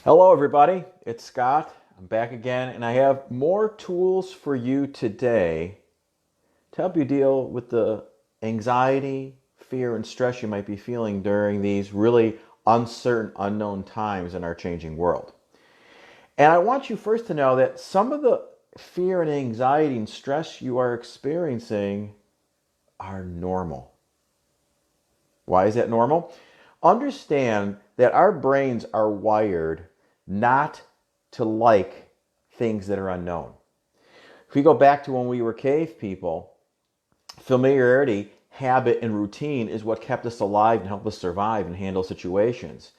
Hello, everybody. It's Scott. I'm back again, and I have more tools for you today to help you deal with the anxiety, fear, and stress you might be feeling during these really uncertain, unknown times in our changing world. And I want you first to know that some of the fear and anxiety and stress you are experiencing are normal. Why is that normal? Understand that our brains are wired not to like things that are unknown. If we go back to when we were cave people, familiarity, habit, and routine is what kept us alive and helped us survive and handle situations.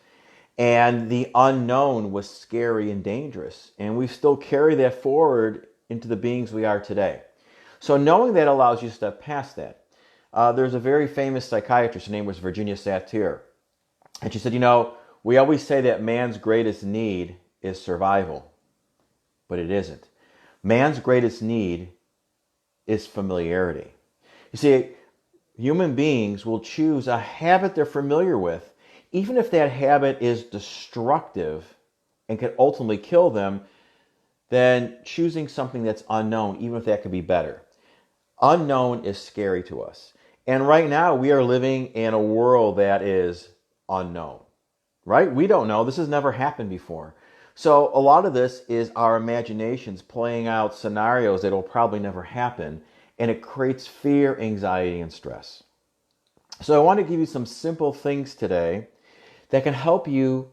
And the unknown was scary and dangerous. And we still carry that forward into the beings we are today. So knowing that allows you to step past that. There's a very famous psychiatrist, her name was Virginia Satir. And she said, we always say that man's greatest need is survival, but it isn't. Man's greatest need is familiarity. You see, human beings will choose a habit they're familiar with, even if that habit is destructive and can ultimately kill them, than choosing something that's unknown, even if that could be better. Unknown is scary to us. And right now, we are living in a world that is unknown, right? We don't know. This has never happened before. So a lot of this is our imaginations playing out scenarios that will probably never happen, and it creates fear, anxiety, and stress. So I want to give you some simple things today that can help you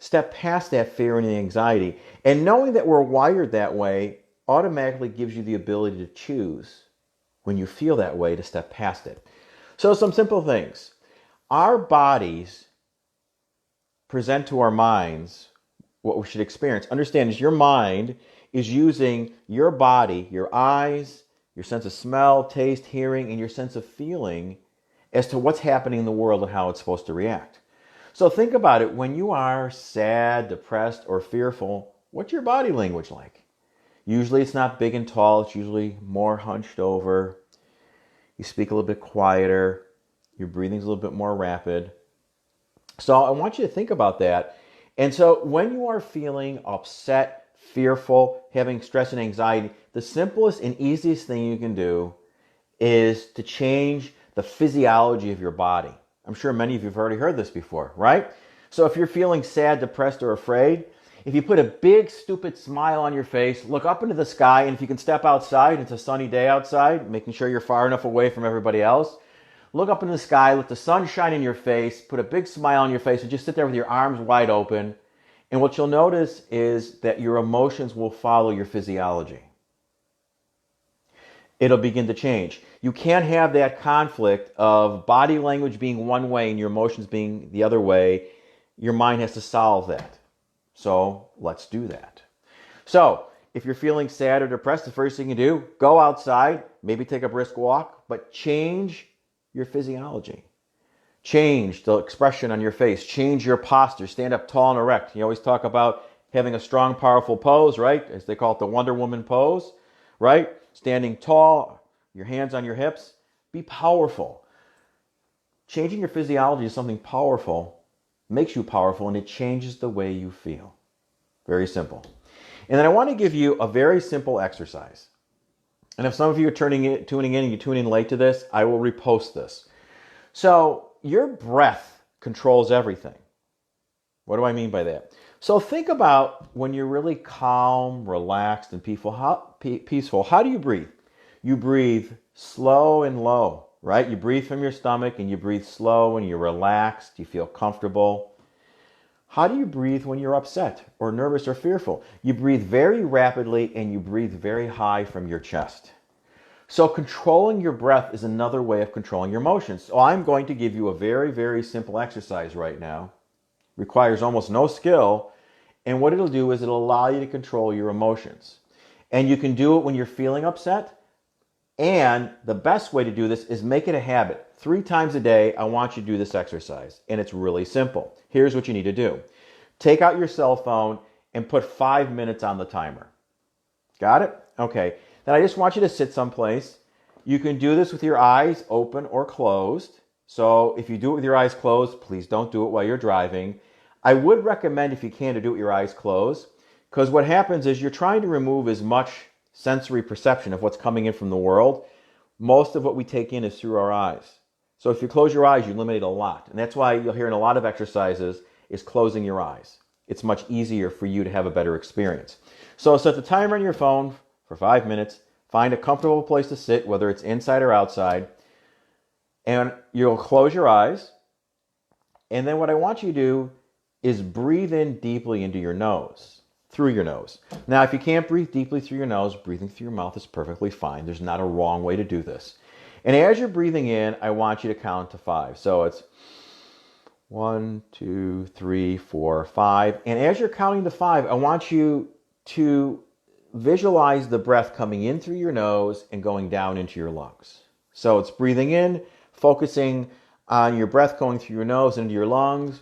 step past that fear and the anxiety. And knowing that we're wired that way automatically gives you the ability to choose when you feel that way to step past it. So some simple things. Our bodies present to our minds what we should experience. Understand is your mind is using your body, your eyes, your sense of smell, taste, hearing, and your sense of feeling as to what's happening in the world and how it's supposed to react. So think about it. When you are sad, depressed, or fearful, what's your body language like? Usually it's not big and tall. It's usually more hunched over. You speak a little bit quieter. Your breathing's a little bit more rapid. So I want you to think about that. And so when you are feeling upset, fearful, having stress and anxiety, the simplest and easiest thing you can do is to change the physiology of your body. I'm sure many of you have already heard this before, right? So if you're feeling sad, depressed, or afraid, if you put a big, stupid smile on your face, look up into the sky, and if you can step outside, it's a sunny day outside, making sure you're far enough away from everybody else, look up into the sky, let the sun shine in your face, put a big smile on your face, and just sit there with your arms wide open. And what you'll notice is that your emotions will follow your physiology. It'll begin to change. You can't have that conflict of body language being one way and your emotions being the other way. Your mind has to solve that. So let's do that. So if you're feeling sad or depressed, the first thing you do, go outside, maybe take a brisk walk, but change your physiology. Change the expression on your face. Change your posture. Stand up tall and erect. You always talk about having a strong, powerful pose, right? As they call it, the Wonder Woman pose, right? Standing tall, your hands on your hips. Be powerful. Changing your physiology is something powerful, makes you powerful, and it changes the way you feel. Very simple. And then I want to give you a very simple exercise. And if some of you are tuning in and you tune in late to this, I will repost this. So your breath controls everything. What do I mean by that? So think about when you're really calm, relaxed, and peaceful. How do you breathe? You breathe slow and low, right? You breathe from your stomach and you breathe slow and you're relaxed. You feel comfortable. How do you breathe when you're upset or nervous or fearful? You breathe very rapidly and you breathe very high from your chest. So controlling your breath is another way of controlling your emotions. So I'm going to give you a very, very simple exercise right now. Requires almost no skill. And what it'll do is it'll allow you to control your emotions. And you can do it when you're feeling upset. And the best way to do this is make it a habit. 3 times a day, I want you to do this exercise. And it's really simple. Here's what you need to do. Take out your cell phone and put 5 minutes on the timer. Got it? Okay. Then I just want you to sit someplace. You can do this with your eyes open or closed. So if you do it with your eyes closed, please don't do it while you're driving. I would recommend, if you can, to do it with your eyes closed, because what happens is you're trying to remove as much sensory perception of what's coming in from the world. Most of what we take in is through our eyes. So if you close your eyes, you eliminate a lot. And that's why you'll hear in a lot of exercises is closing your eyes. It's much easier for you to have a better experience. So set the timer on your phone for 5 minutes. Find a comfortable place to sit, whether it's inside or outside. And you'll close your eyes. And then what I want you to do is breathe in deeply into your nose, through your nose. Now, if you can't breathe deeply through your nose, breathing through your mouth is perfectly fine. There's not a wrong way to do this. And as you're breathing in, I want you to count to 5. So it's 1, 2, 3, 4, 5. And as you're counting to 5, I want you to visualize the breath coming in through your nose and going down into your lungs. So it's breathing in, focusing on your breath going through your nose into your lungs.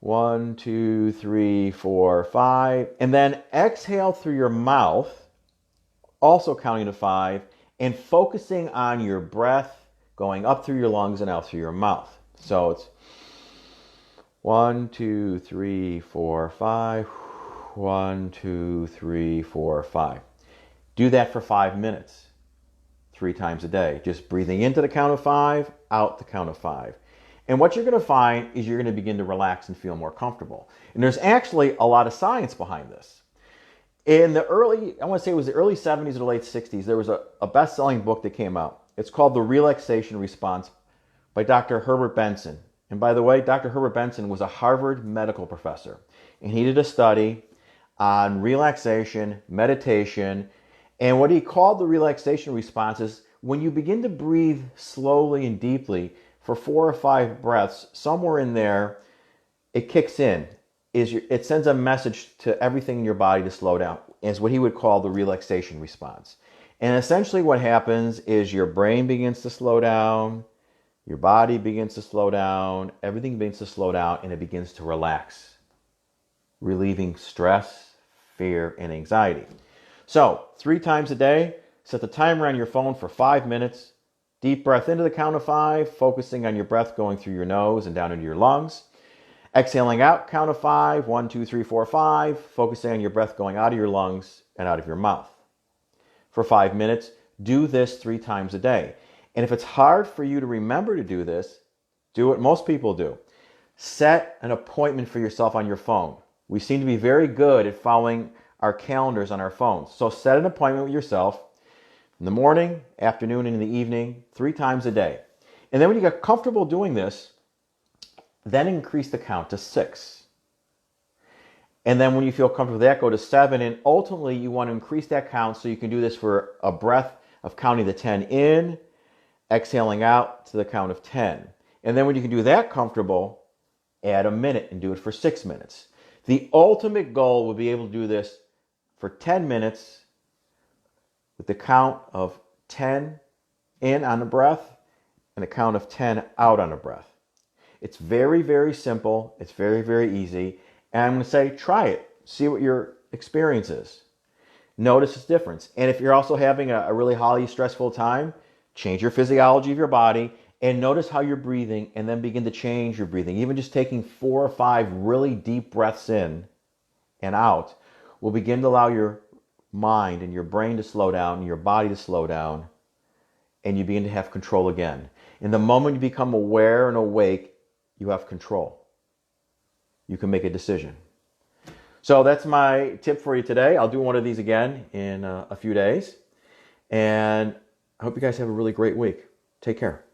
1, 2, 3, 4, 5. And then exhale through your mouth, also counting to 5, and focusing on your breath going up through your lungs and out through your mouth. So it's 1, 2, 3, 4, 5. 1, 2, 3, 4, 5. Do that for 5 minutes, 3 times a day. Just breathing into the count of 5, out the count of 5. And what you're going to find is you're going to begin to relax and feel more comfortable. And there's actually a lot of science behind this. In the early, I want to say it was the early 70s or the late 60s, there was a best-selling book that came out. It's called The Relaxation Response by Dr. Herbert Benson. And by the way, Dr. Herbert Benson was a Harvard medical professor. And he did a study on relaxation, meditation, and what he called the relaxation response is when you begin to breathe slowly and deeply for 4 or 5 breaths, somewhere in there, it kicks in. It sends a message to everything in your body to slow down. It's what he would call the relaxation response. And essentially what happens is your brain begins to slow down, your body begins to slow down, everything begins to slow down, and it begins to relax, relieving stress, fear, and anxiety. So 3 times a day, set the timer on your phone for 5 minutes. Deep breath into the count of 5, focusing on your breath going through your nose and down into your lungs. Exhaling out, count of 5, 1, 2, 3, 4, 5, focusing on your breath going out of your lungs and out of your mouth. For 5 minutes, do this 3 times a day. And if it's hard for you to remember to do this, do what most people do. Set an appointment for yourself on your phone. We seem to be very good at following our calendars on our phones. So set an appointment with yourself in the morning, afternoon, and in the evening, 3 times a day. And then when you get comfortable doing this, then increase the count to 6. And then when you feel comfortable with that, go to 7. And ultimately, you want to increase that count so you can do this for a breath of counting the 10 in, exhaling out to the count of 10. And then when you can do that comfortable, add a minute and do it for 6 minutes. The ultimate goal would be able to do this for 10 minutes with the count of 10 in on the breath and a count of 10 out on the breath. It's very, very simple. It's very, very easy. And I'm going to say, try it. See what your experience is. Notice its difference. And if you're also having a really highly stressful time, change your physiology of your body and notice how you're breathing and then begin to change your breathing. Even just taking 4 or 5 really deep breaths in and out will begin to allow your mind and your brain to slow down and your body to slow down, and you begin to have control again. In the moment you become aware and awake, you have control. You can make a decision. So that's my tip for you today. I'll do one of these again in a few days. And I hope you guys have a really great week. Take care.